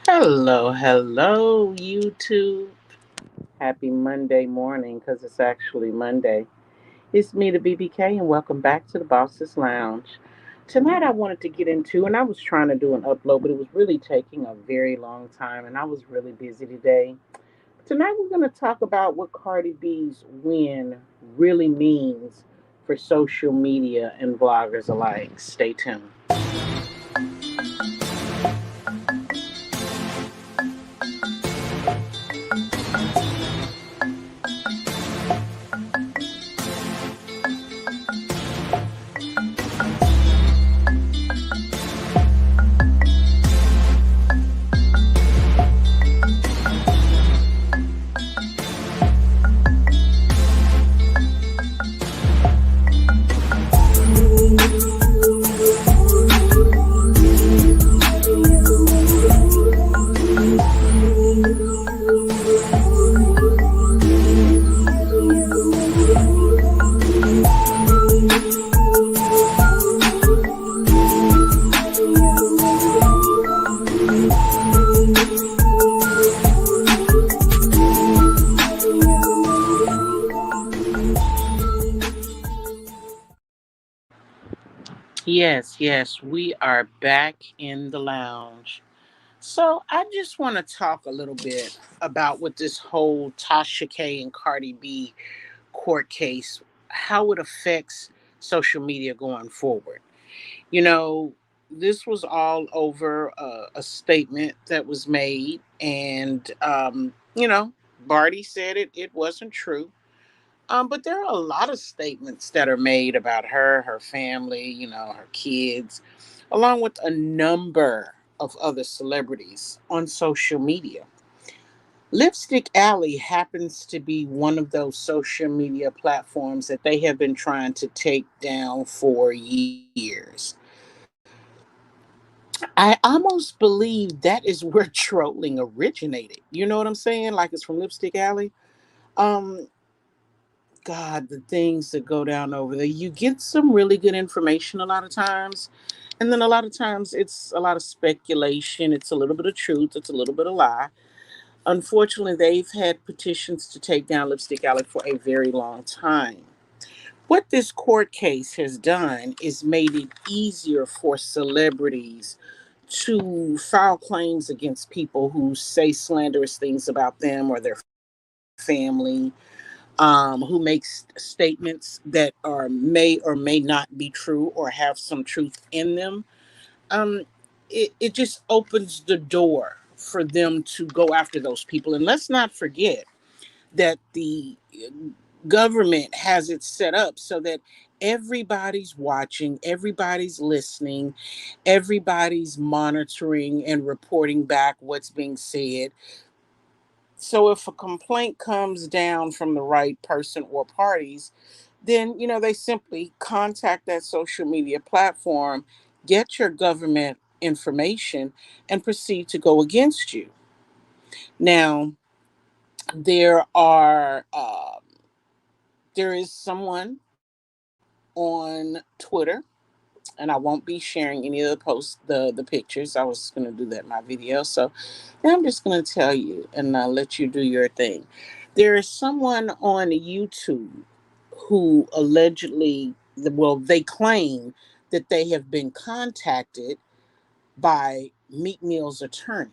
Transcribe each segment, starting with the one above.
Hello, hello, YouTube. Happy Monday morning because it's actually Monday. It's me, the BBK, and welcome back to the Boss's Lounge. Tonight, I wanted to get into, and I was trying to do an upload, but it was really taking a very long time, and I was really busy today. Tonight, we're going to talk about what Cardi B's win really means for social media and vloggers alike. Stay tuned. Yes, we are back in the lounge. So I just want to talk a little bit about what this whole Tasha K and Cardi B court case, how it affects social media going forward. You know, this was all over a statement that was made, and Barty said it wasn't true. But there are a lot of statements that are made about her, her family, her kids, along with a number of other celebrities on social media. Lipstick Alley happens to be one of those social media platforms that they have been trying to take down for years. I almost believe that is where trolling originated. You know what I'm saying? Like it's from Lipstick Alley. Um, God, the things that go down over there. You get some really good information a lot of times. And then a lot of times it's a lot of speculation. It's a little bit of truth. It's a little bit of lie. Unfortunately, they've had petitions to take down Lipstick Alley for a very long time. What this court case has done is made it easier for celebrities to file claims against people who say slanderous things about them or their family, who makes statements that are may or may not be true or have some truth in them. Um, it just opens the door for them to go after those people. And let's not forget that the government has it set up so that everybody's watching, everybody's listening, everybody's monitoring and reporting back what's being said. So if a complaint comes down from the right person or parties, then they simply contact that social media platform, get your government information, and proceed to go against you. Now, there are there is someone on Twitter, and I won't be sharing any of the posts, the pictures. I was going to do that in my video, so I'm just going to tell you and let you do your thing. There is someone on YouTube who allegedly, well, they claim that they have been contacted by Meek Mill's attorney,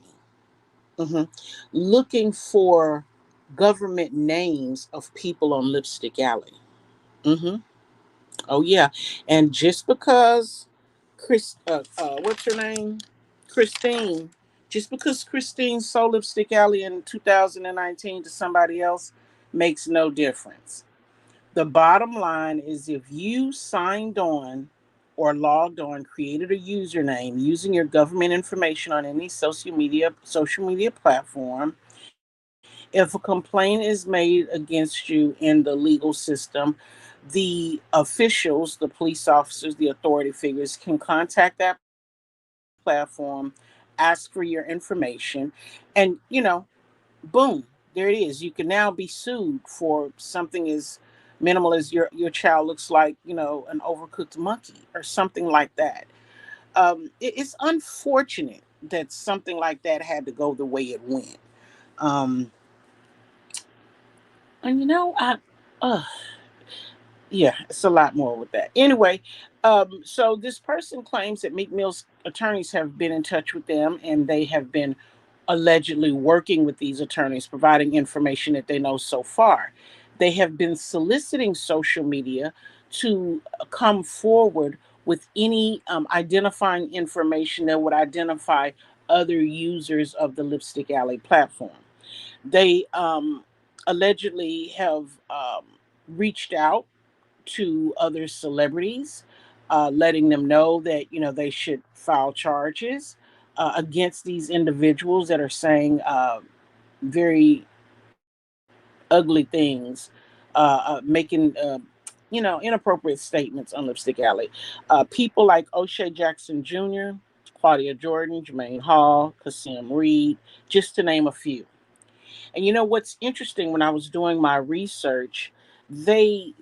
mhm, looking for government names of people on Lipstick Alley. Hmm. Oh yeah, and just because what's her name, Christine, just because Christine sold Lipstick Alley in 2019 to somebody else makes no difference. The bottom line is if you signed on or logged on, created a username using your government information on any social media platform, if a complaint is made against you in the legal system, the officials, the police officers, the authority figures can contact that platform, ask for your information, and boom, there it is. You can now be sued for something as minimal as your child looks like, an overcooked monkey or something like that. It's unfortunate that something like that had to go the way it went. Um, and uh, yeah, it's a lot more with that. Anyway, so this person claims that Meek Mill's attorneys have been in touch with them, and they have been allegedly working with these attorneys, providing information that they know so far. They have been soliciting social media to come forward with any identifying information that would identify other users of the Lipstick Alley platform. They allegedly have reached out to other celebrities, letting them know that they should file charges against these individuals that are saying very ugly things, making inappropriate statements on Lipstick Alley. People like O'Shea Jackson Jr., Claudia Jordan, Jermaine Hall, Kasim Reed, just to name a few. And what's interesting, when I was doing my research, they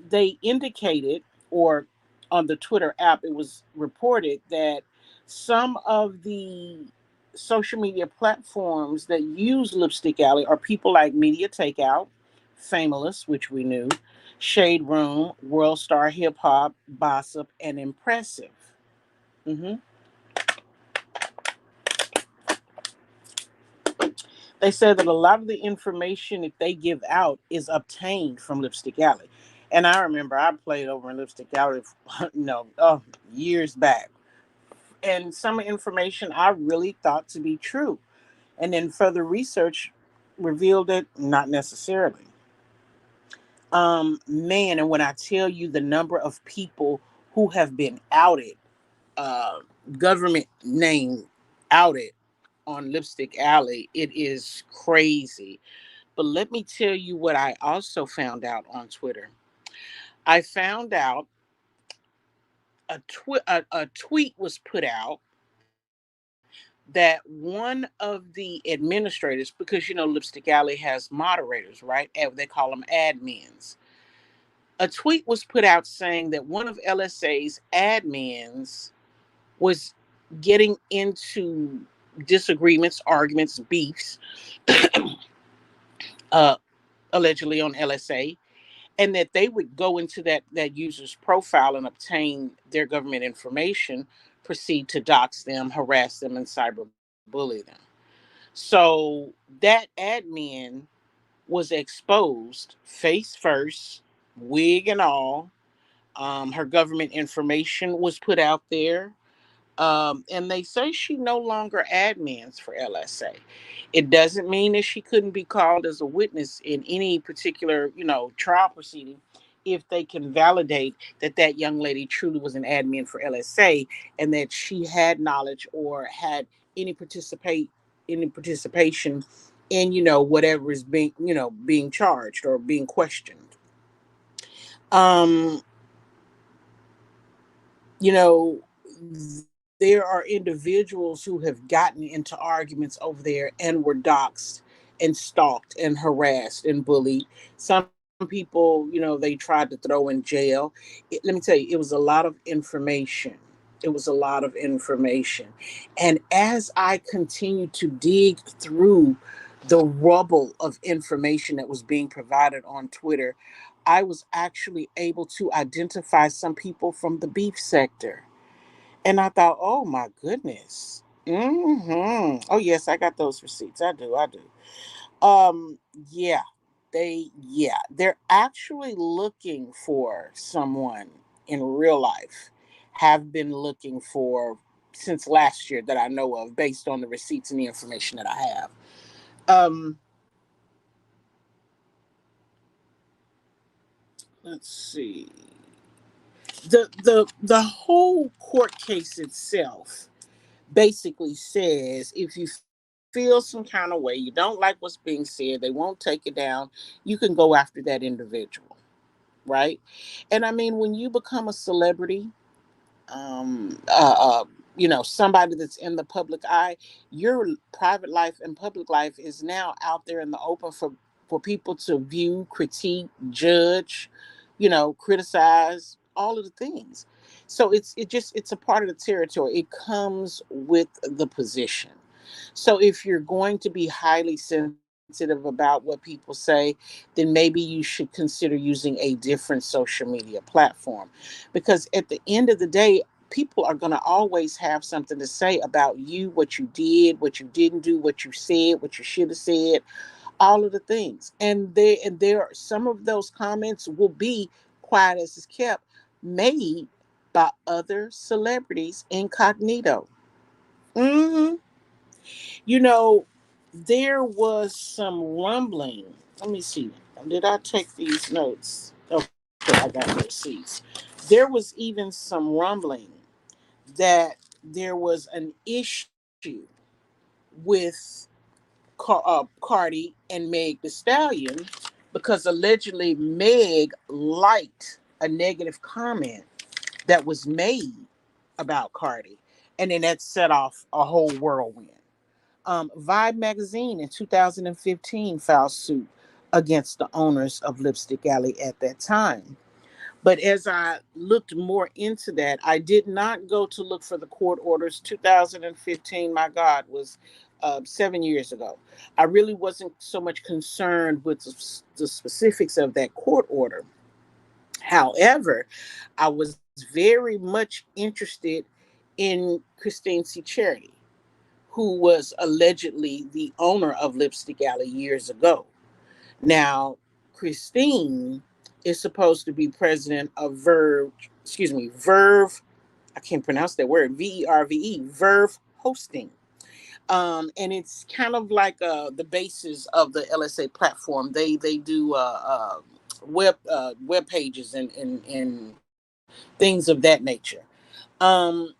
indicated, or on the Twitter app, it was reported that some of the social media platforms that use Lipstick Alley are people like Media Takeout, Famous, which we knew, Shade Room, World Star Hip Hop, Bossip, and Impressive. hmm They said that a lot of the information that they give out is obtained from Lipstick Alley. And I remember I played over in Lipstick Alley, years back. And some information I really thought to be true. And then further research revealed that not necessarily. Man, and when I tell you the number of people who have been outed, uh, government name outed on Lipstick Alley, it is crazy. But let me tell you what I also found out on Twitter. I found out a tweet was put out that one of the administrators, because Lipstick Alley has moderators, right? They call them admins. A tweet was put out saying that one of LSA's admins was getting into disagreements, arguments, beefs, uh, allegedly on LSA, and that they would go into that user's profile and obtain their government information, proceed to dox them, harass them, and cyberbully them. So that admin was exposed face first, wig and all. Her government information was put out there. And they say she no longer admins for LSA. It doesn't mean that she couldn't be called as a witness in any particular, trial proceeding, if they can validate that that young lady truly was an admin for LSA, and that she had knowledge or had any participation in whatever is being charged or being questioned. Um, you know, there are individuals who have gotten into arguments over there and were doxxed and stalked and harassed and bullied. Some people, they tried to throw in jail. Let me tell you, it was a lot of information. It was a lot of information. And as I continued to dig through the rubble of information that was being provided on Twitter, I was actually able to identify some people from the beef sector. And I thought, oh my goodness. Oh yes, I got those receipts. I do. Um, yeah, they're actually looking for someone in real life. Have been looking for since last year that I know of, based on the receipts and the information that I have. Um, let's see. The whole court case itself basically says, if you feel some kind of way, you don't like what's being said, they won't take it down, you can go after that individual, right? And I mean, when you become a celebrity, um, uh, uh, somebody that's in the public eye, your private life and public life is now out there in the open for people to view, critique, judge, criticize, all of the things. So it's a part of the territory. It comes with the position. So if you're going to be highly sensitive about what people say, then maybe you should consider using a different social media platform. Because at the end of the day, people are going to always have something to say about you, what you did, what you didn't do, what you said, what you should have said, all of the things. And there are some of those comments will be, quiet as is kept, made by other celebrities incognito. Hmm. You know, there was some rumbling. Let me see. Did I take these notes? Okay, I got the receipts. There was even some rumbling that there was an issue with Cardi and Meg the Stallion, because allegedly Meg liked a negative comment that was made about Cardi. And then that set off a whole whirlwind. Vibe magazine in 2015 filed suit against the owners of Lipstick Alley at that time. But as I looked more into that, I did not go to look for the court orders. 2015, my God, was 7 years ago. I really wasn't so much concerned with the specifics of that court order. However, I was very much interested in Christine C. Charity, who was allegedly the owner of Lipstick Alley years ago. Now, Christine is supposed to be president of Verve. I can't pronounce that word. VERVE, Verve Hosting. And it's kind of like the basis of the LSA platform. They do web pages and things of that nature. Um,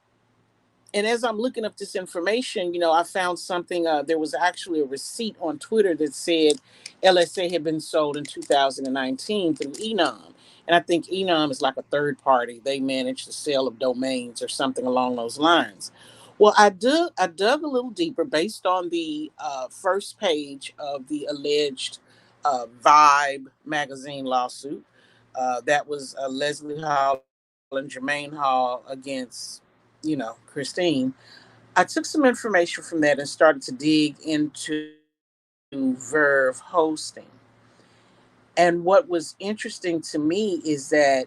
and as I'm looking up this information, I found something. There was actually a receipt on Twitter that said LSA had been sold in 2019 through Enom. And I think Enom is like a third party. They manage the sale of domains or something along those lines. Well, I dug a little deeper based on the first page of the alleged Vibe magazine lawsuit. That was Leslie Hall and Jermaine Hall against, Christine. I took some information from that and started to dig into Verve hosting. And what was interesting to me is that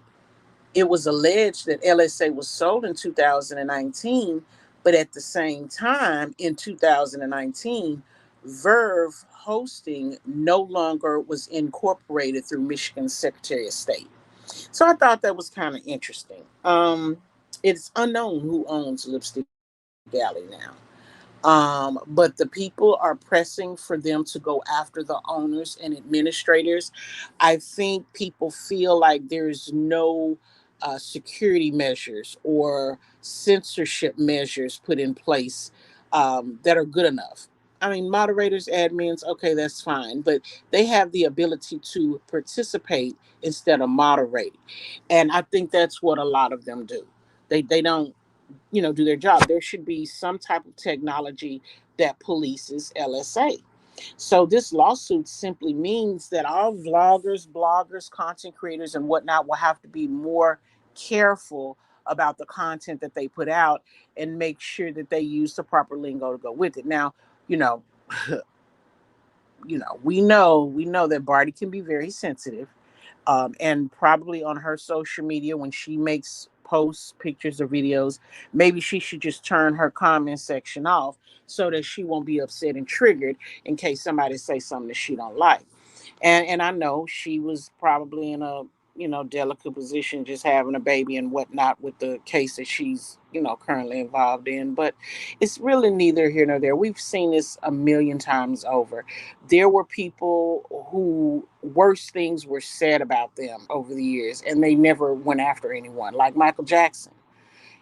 it was alleged that LSA was sold in 2019, but at the same time, in 2019, Verve hosting no longer was incorporated through Michigan's Secretary of State. So I thought that was kind of interesting. It's unknown who owns Lipstick Alley now. But the people are pressing for them to go after the owners and administrators. I think people feel like there's no security measures or censorship measures put in place that are good enough. I mean, moderators, admins, okay, that's fine, but they have the ability to participate instead of moderate. And I think that's what a lot of them do. They don't do their job. There should be some type of technology that polices LSA. So this lawsuit simply means that all vloggers, bloggers, content creators, and whatnot will have to be more careful about the content that they put out and make sure that they use the proper lingo to go with it. Now, you know, we know that Barty can be very sensitive, and probably on her social media when she makes posts, pictures, or videos, maybe she should just turn her comment section off so that she won't be upset and triggered in case somebody says something that she don't like. And I know she was probably in a delicate position, just having a baby and whatnot with the case that she's currently involved in. But it's really neither here nor there. We've seen this a million times over. There were people who worse things were said about them over the years, and they never went after anyone, like Michael Jackson.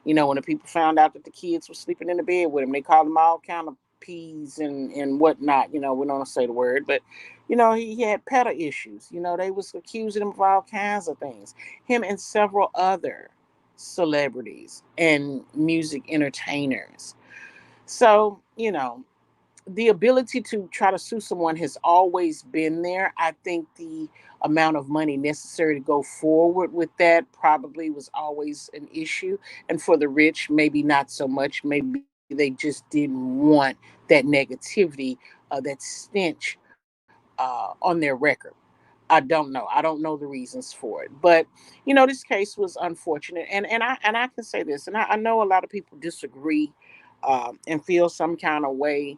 When the people found out that the kids were sleeping in the bed with him, they called him all kind of peas and whatnot. We don't say the word, but he had pedal issues. They was accusing him of all kinds of things. Him and several other celebrities and music entertainers. So the ability to try to sue someone has always been there. I think the amount of money necessary to go forward with that probably was always an issue. And for the rich, maybe not so much. Maybe they just didn't want that that negativity, that stench on their record. I don't know. I don't know the reasons for it, but this case was unfortunate, and I can say this, and I know a lot of people disagree, and feel some kind of way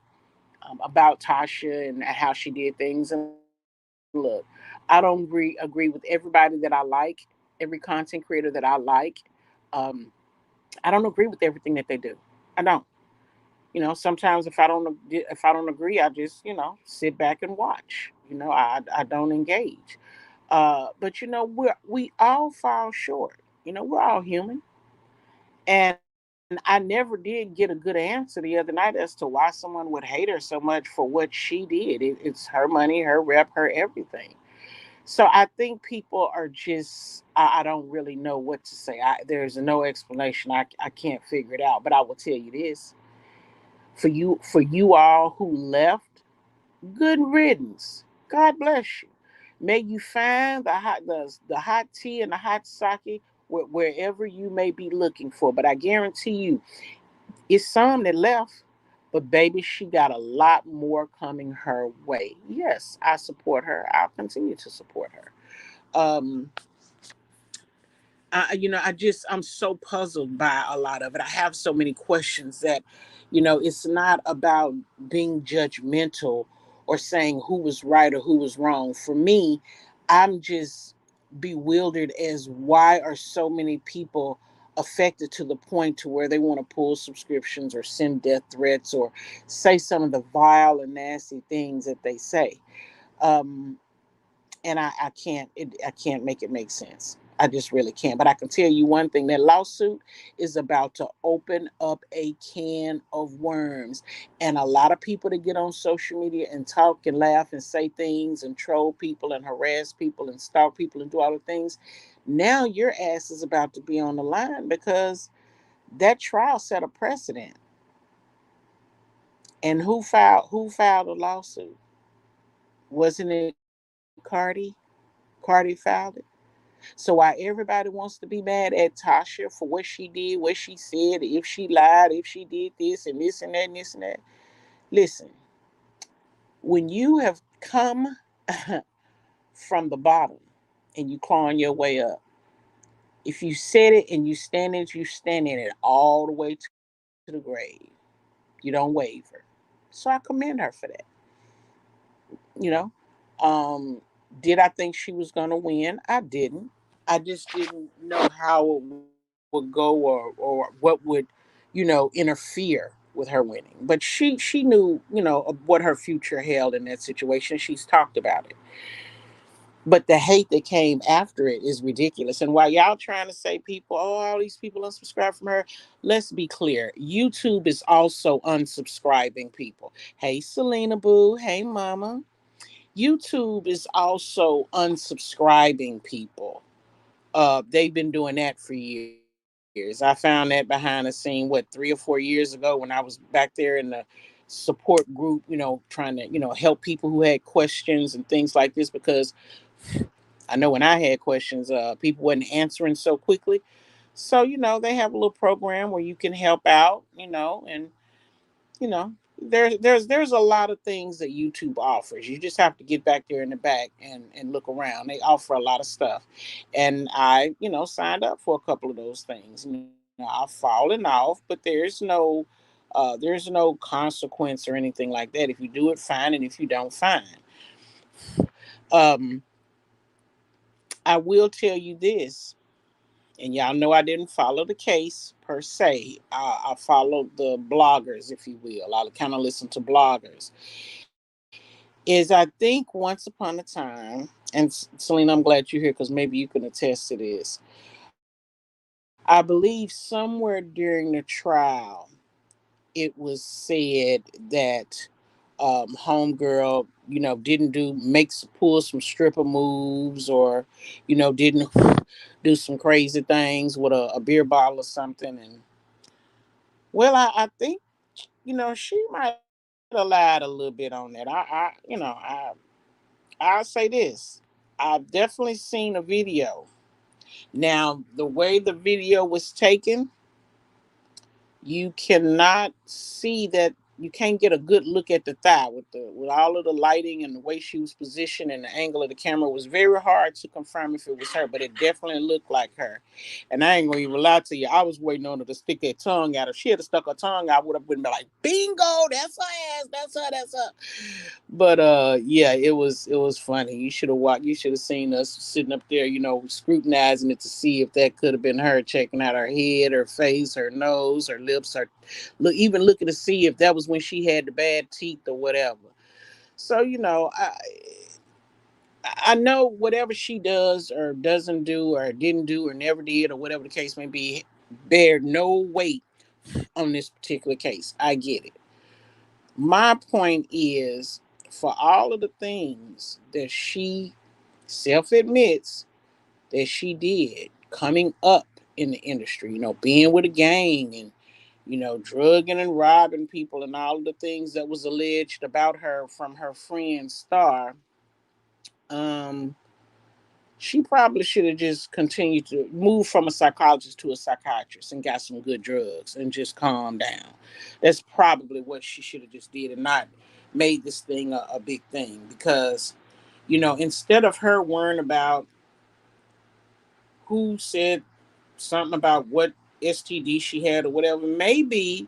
about Tasha and how she did things. And look, I don't agree with everybody that I like, every content creator that I like. Um, I don't agree with everything that they do. I don't. Sometimes if I don't agree, I just sit back and watch. I don't engage. But we all fall short. We're all human. And I never did get a good answer the other night as to why someone would hate her so much for what she did. It's her money, her rep, her everything. So I think people are just, I don't really know what to say. There's no explanation. I can't figure it out. But I will tell you this, for you all who left, good riddance. God bless you. May you find the hot tea and the hot sake wherever you may be looking for. But I guarantee you, it's some that left, but baby, she got a lot more coming her way. Yes, I support her. I'll continue to support her. Um, I'm so puzzled by a lot of it. I have so many questions that, it's not about being judgmental or saying who was right or who was wrong. For me, I'm just bewildered as why are so many people affected to the point to where they want to pull subscriptions or send death threats or say some of the vile and nasty things that they say. Um, and I can't make it make sense. I just really can't. But I can tell you one thing: that lawsuit is about to open up a can of worms, and a lot of people that get on social media and talk and laugh and say things and troll people and harass people and stalk people and do all the things. Now your ass is about to be on the line because that trial set a precedent. And who filed a lawsuit? Wasn't it Cardi? Cardi filed it. So while everybody wants to be mad at Tasha for what she did, what she said, if she lied, if she did this and this and that and this and that, listen, when you have come from the bottom and you clawing your way up, if you said it and you stand in it all the way to the grave. You don't waver. So I commend her for that. You know, um, did I think she was going to win? I didn't. I just didn't know how it would go or what would, interfere with her winning. But she knew, of what her future held in that situation. She's talked about it. But the hate that came after it is ridiculous. And while y'all trying to say people, oh, all these people unsubscribe from her, let's be clear. YouTube is also unsubscribing people. Hey, Selena Boo. Hey, Mama. YouTube is also unsubscribing people. They've been doing that for years. I found that behind the scene, what, 3 or 4 years ago when I was back there in the support group, trying to, help people who had questions and things like this because I know when I had questions, people wasn't answering so quickly. So, they have a little program where you can help out, and you know there's a lot of things that YouTube offers. You just have to get back there in the back and look around. They offer a lot of stuff, and I signed up for a couple of those things. I've fallen off, but there's no consequence or anything like that. If you do it, fine, and if you don't, fine. um I will tell you this, and y'all know I didn't follow the case per se. I followed the bloggers, if you will. I kind of listen to bloggers. Is I think once upon a time, and Selena, I'm glad you're here because maybe you can attest to this. I believe somewhere during the trial, it was said that homegirl, didn't pull some stripper moves or, didn't do some crazy things with a beer bottle or something. And well, I think, she might have lied a little bit on that. I'll say this. I've definitely seen a video. Now, the way the video was taken, you cannot see that you can't get a good look at the thigh with all of the lighting and the way she was positioned and the angle of the camera. It was very hard to confirm if it was her, but it definitely looked like her. And I ain't gonna even lie to you, I was waiting on her to stick that tongue out. If she had stuck her tongue out, I would have been like, bingo, that's her ass, that's her. But yeah, it was funny. You should have watched. You should have seen us sitting up there, scrutinizing it to see if that could have been her, checking out her head, her face, her nose, her lips, her look, even looking to see if that was when she had the bad teeth or whatever. So I know whatever she does or doesn't do or didn't do or never did or whatever the case may be, bear no weight on this particular case. I get it. My point is, for all of the things that she self admits that she did coming up in the industry, being with a gang and, drugging and robbing people and all of the things that was alleged about her from her friend Star, um, she probably should have just continued to move from a psychologist to a psychiatrist and got some good drugs and just calm down. That's probably what she should have just did and not made this thing a big thing because, instead of her worrying about who said something about what STD she had or whatever, maybe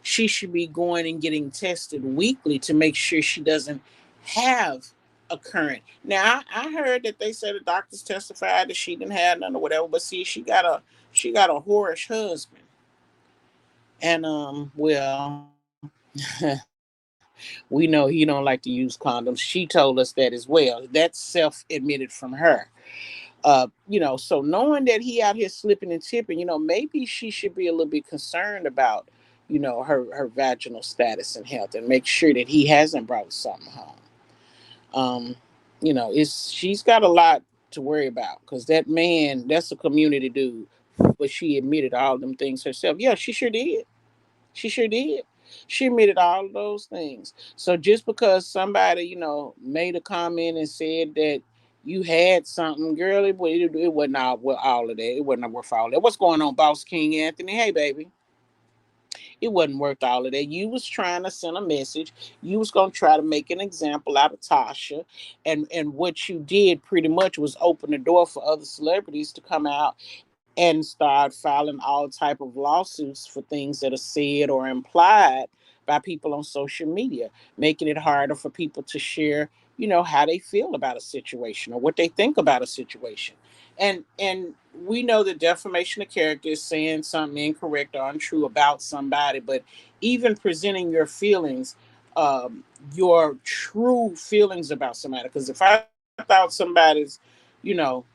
she should be going and getting tested weekly to make sure she doesn't have a current. Now I heard that they said the doctors testified that she didn't have none or whatever, but see, she got a whorish husband, and well, we know he don't like to use condoms. She told us that as well. That's self-admitted from her. So knowing that he out here slipping and tipping, maybe she should be a little bit concerned about, her vaginal status and health and make sure that he hasn't brought something home. Um, it's she's got a lot to worry about because that man, that's a community dude. But she admitted all them things herself. Yeah, she sure did. She sure did. She admitted all of those things. So just because somebody, made a comment and said that you had something, girl, it wasn't all of that. It wasn't worth all that. What's going on, Boss King Anthony? Hey, baby. It wasn't worth all of that. You was trying to send a message. You was gonna try to make an example out of Tasha, and what you did pretty much was open the door for other celebrities to come out and start filing all type of lawsuits for things that are said or implied by people on social media, making it harder for people to share, how they feel about a situation or what they think about a situation. And we know that defamation of character is saying something incorrect or untrue about somebody, but even presenting your feelings, your true feelings about somebody. Because if I thought somebody's, you know,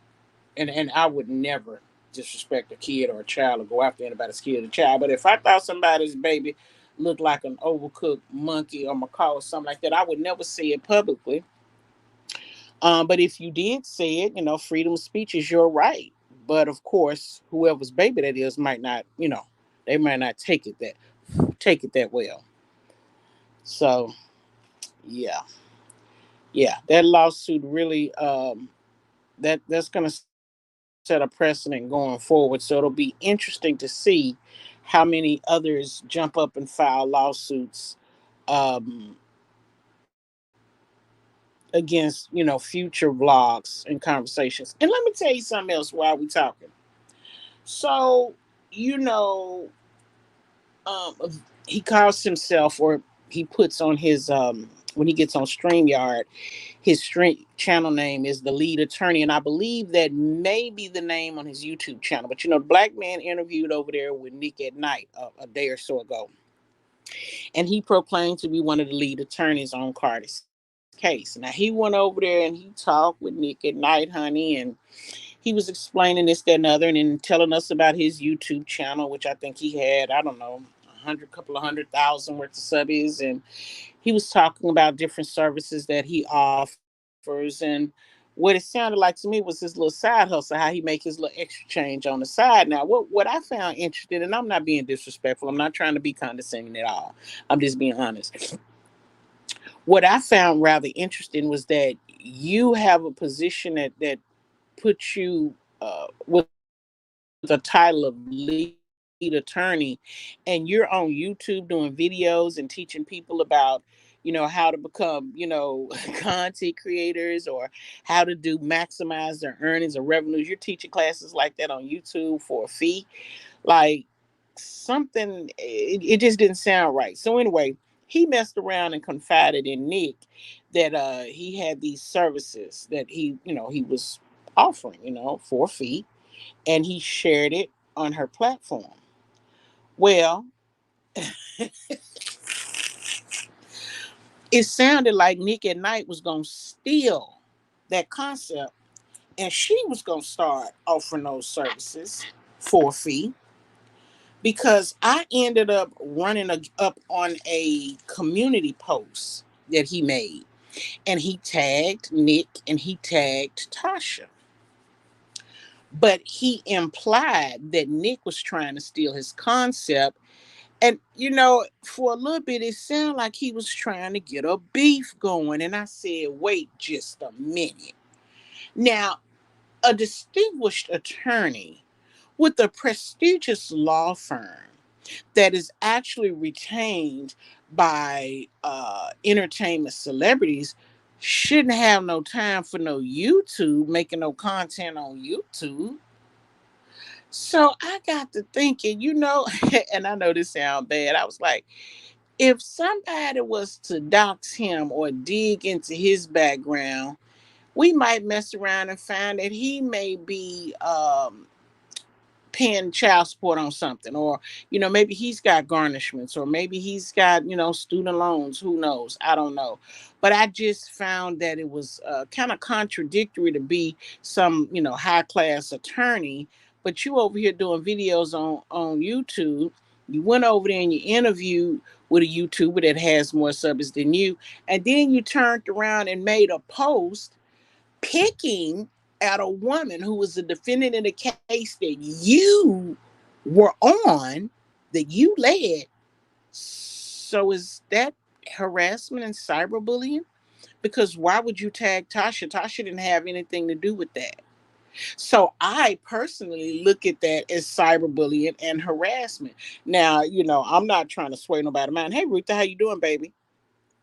and I would never disrespect a kid or a child or go after anybody's kid or child. But if I thought somebody's baby looked like an overcooked monkey or macaw or something like that, I would never say it publicly. But if you did say it, freedom of speech is your right. But of course, whoever's baby that is might not, they might not take it that well. So yeah, yeah, that lawsuit really that's gonna set a precedent going forward. So it'll be interesting to see how many others jump up and file lawsuits um, against future vlogs and conversations. And let me tell you something else while we talking. So you know, um, he calls himself, or he puts on his when he gets on StreamYard, his stream channel name is the lead attorney, and I believe that may be the name on his YouTube channel. But the black man interviewed over there with Nick at Night a day or so ago, and he proclaimed to be one of the lead attorneys on Cardi's case. Now he went over there and he talked with Nick at Night, honey, and he was explaining this, that, and other, and then telling us about his YouTube channel, which I think he had, I don't know, couple of 100,000 worth of subbies, and he was talking about different services that he offers, and what it sounded like to me was his little side hustle, how he make his little extra change on the side. Now, what I found interesting, and I'm not being disrespectful, I'm not trying to be condescending at all. I'm just being honest. What I found rather interesting was that you have a position that puts you with a title of lead attorney, attorney, and you're on YouTube doing videos and teaching people about, how to become, content creators, or how to do maximize their earnings or revenues. You're teaching classes like that on YouTube for a fee. Like, something, it just didn't sound right. So anyway, he messed around and confided in Nick that he had these services that he was offering, for a fee, and he shared it on her platform. Well, it sounded like Nick at Night was going to steal that concept, and she was going to start offering those services for a fee, because I ended up running up on a community post that he made, and he tagged Nick and he tagged Tasha. But he implied that Nick was trying to steal his concept. And, for a little bit, it sounded like he was trying to get a beef going. And I said, wait just a minute. Now, a distinguished attorney with a prestigious law firm that is actually retained by entertainment celebrities shouldn't have no time for no YouTube, making no content on YouTube. So I got to thinking, and I know this sounds bad. I was like, if somebody was to dox him or dig into his background, we might mess around and find that he may be paying child support on something, or maybe he's got garnishments, or maybe he's got student loans. Who knows? I don't know. But I just found that it was kind of contradictory to be some high class attorney, but you over here doing videos on YouTube. You went over there and you interviewed with a YouTuber that has more subs than you, and then you turned around and made a post picking at a woman who was a defendant in a case that you were on, that you led. So is that harassment and cyberbullying? Because why would you tag Tasha? Tasha didn't have anything to do with that. So I personally look at that as cyberbullying and harassment. Now, I'm not trying to sway nobody mind. Hey, Ruth, how you doing, baby?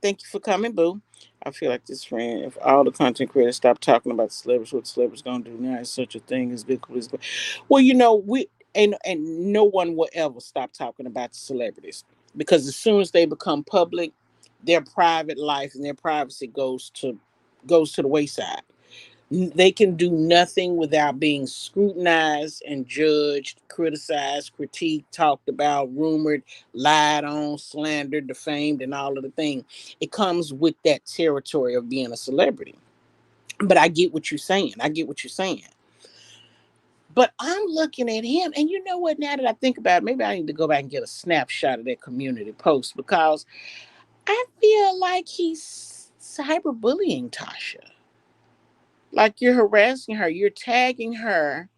Thank you for coming, boo. I feel like this friend. If all the content creators stop talking about the celebrities, what the celebrities gonna do now is such a thing as good. Well, we and no one will ever stop talking about the celebrities, because as soon as they become public, their private life and their privacy goes to the wayside. They can do nothing without being scrutinized and judged, criticized, critiqued, talked about, rumored, lied on, slandered, defamed, and all of the things. It comes with that territory of being a celebrity. But I get what you're saying. I get what you're saying. But I'm looking at him, and you know what? Now that I think about it, maybe I need to go back and get a snapshot of that community post, because I feel like he's cyberbullying Tasha. Like, you're harassing her, you're tagging her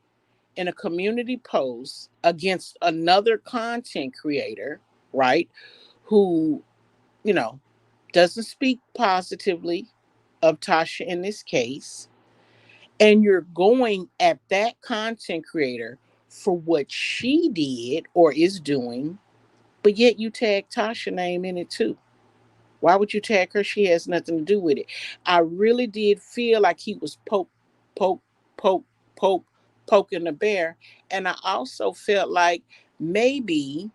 in a community post against another content creator, right? Who, you know, doesn't speak positively of Tasha in this case. And you're going at that content creator for what she did or is doing, but yet you tag Tasha name in it too. Why would you tag her? She has nothing to do with it. I really did feel like he was poke, poke, poke, poking the bear. And I also felt like maybe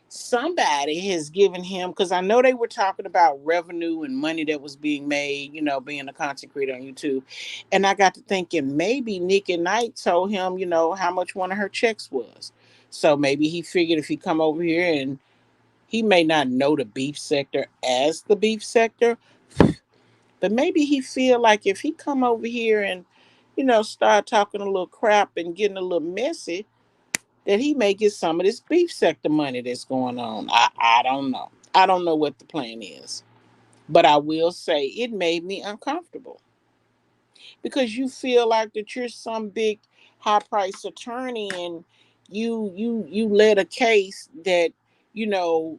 somebody has given him, because I know they were talking about revenue and money that was being made, being a content creator on YouTube. And I got to thinking, maybe Nick and Knight told him, how much one of her checks was. So maybe he figured if he come over here, and he may not know the beef sector as the beef sector, but maybe he feel like if he come over here and, start talking a little crap and getting a little messy, that he may get some of this beef sector money that's going on. I don't know. I don't know what the plan is. But I will say it made me uncomfortable, because you feel like that you're some big high price attorney, and you led a case that, you know,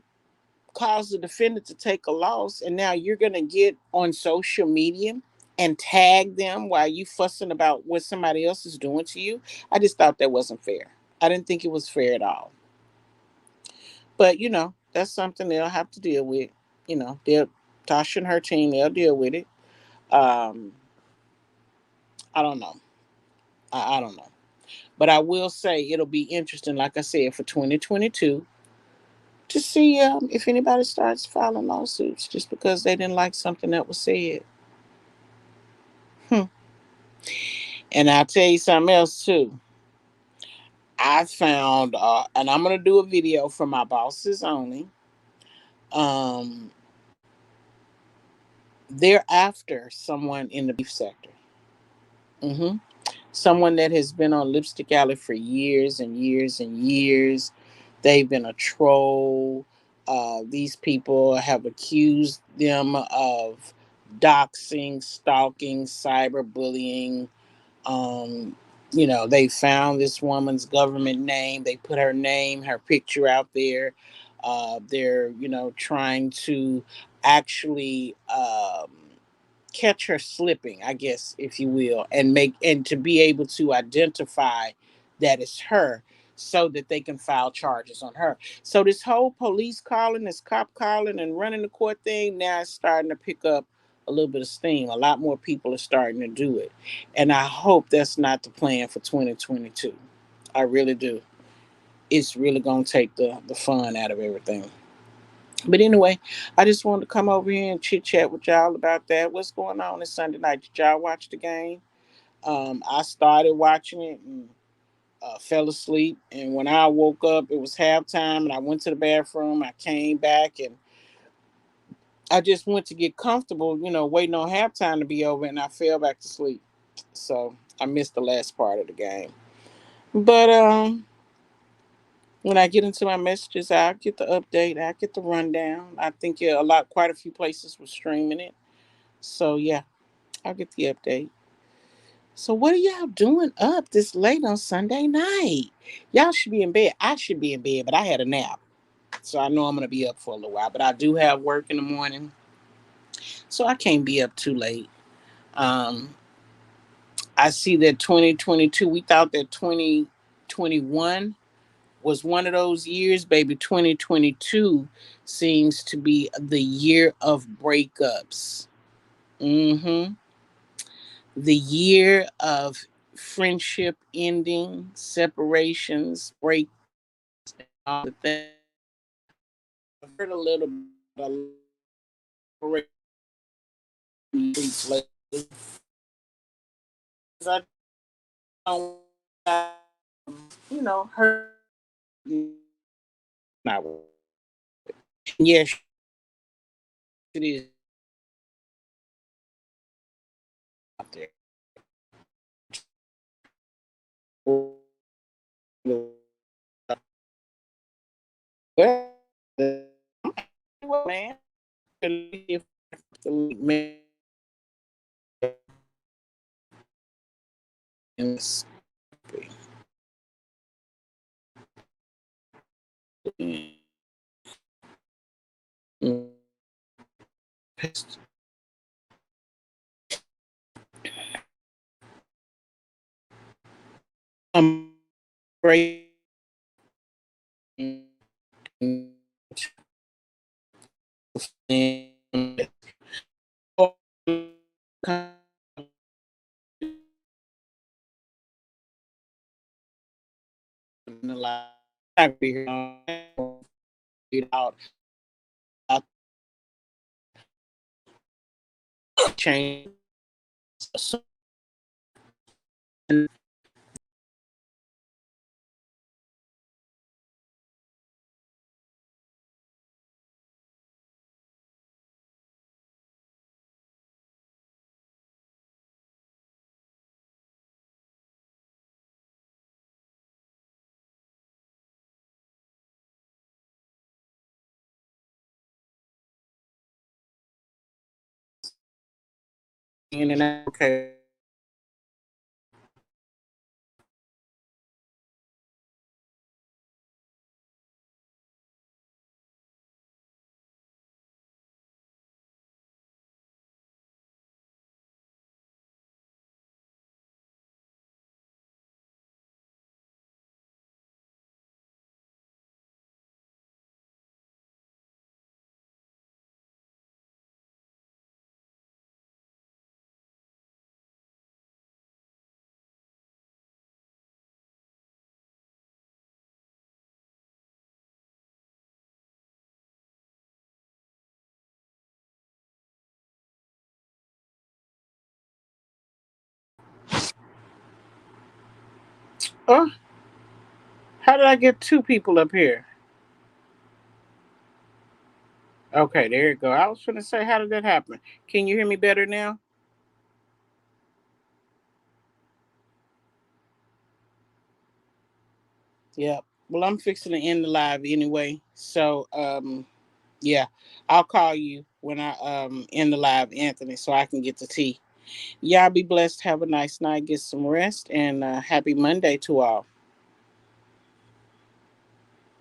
cause the defendant to take a loss, and now you're going to get on social media and tag them while you fussing about what somebody else is doing to you. I just thought that wasn't fair. I didn't think it was fair at all. But that's something they'll have to deal with. They'll Tasha and her team, they'll deal with it. Um, I don't know. I don't know. But I will say it'll be interesting, like I said, for 2022 to see if anybody starts filing lawsuits just because they didn't like something that was said. Hmm. And I'll tell you something else too. I found, and I'm gonna do a video for my bosses only. Um, they're after someone in the beef sector. Hmm. Someone that has been on Lipstick Alley for years and years and years. They've been a troll. These people have accused them of doxing, stalking, cyberbullying. Um, they found this woman's government name. They put her name, her picture out there. They're, trying to actually catch her slipping, I guess, if you will, and to be able to identify that it's her so that they can file charges on her. So this whole police calling, this cop calling and running the court thing, now it's starting to pick up a little bit of steam. A lot more people are starting to do it. And I hope that's not the plan for 2022. I really do. It's really going to take the fun out of everything. But anyway, I just wanted to come over here and chit chat with y'all about that. What's going on this Sunday night? Did y'all watch the game? I started watching it and fell asleep. And when I woke up, it was halftime, and I went to the bathroom. I came back and I just went to get comfortable, waiting on halftime to be over, and I fell back to sleep. So I missed the last part of the game. But when I get into my messages, I'll get the update. I'll get the rundown. I think quite a few places were streaming it. So yeah, I'll get the update. So what are y'all doing up this late on Sunday night? Y'all should be in bed. I should be in bed, but I had a nap. So I know I'm gonna be up for a little while. But I do have work in the morning. So I can't be up too late. Um I see that 2022, we thought that 2021 was one of those years, baby. 2022 seems to be the year of breakups. Mm-hmm. The year of friendship ending, separations, break, all the things. I've heard a little bit of lately. I don't, heard not. Yes, it is out there. Well, man, I'm great. Out change. In and out. Okay. Oh, how did I get two people up here? Okay, there you go. I was going to say, how did that happen? Can you hear me better now? Yep. Well, I'm fixing to end the live anyway. So, yeah, I'll call you when I end the live, Anthony, so I can get the tea. Y'all be blessed. Have a nice night. Get some rest, and happy Monday to all.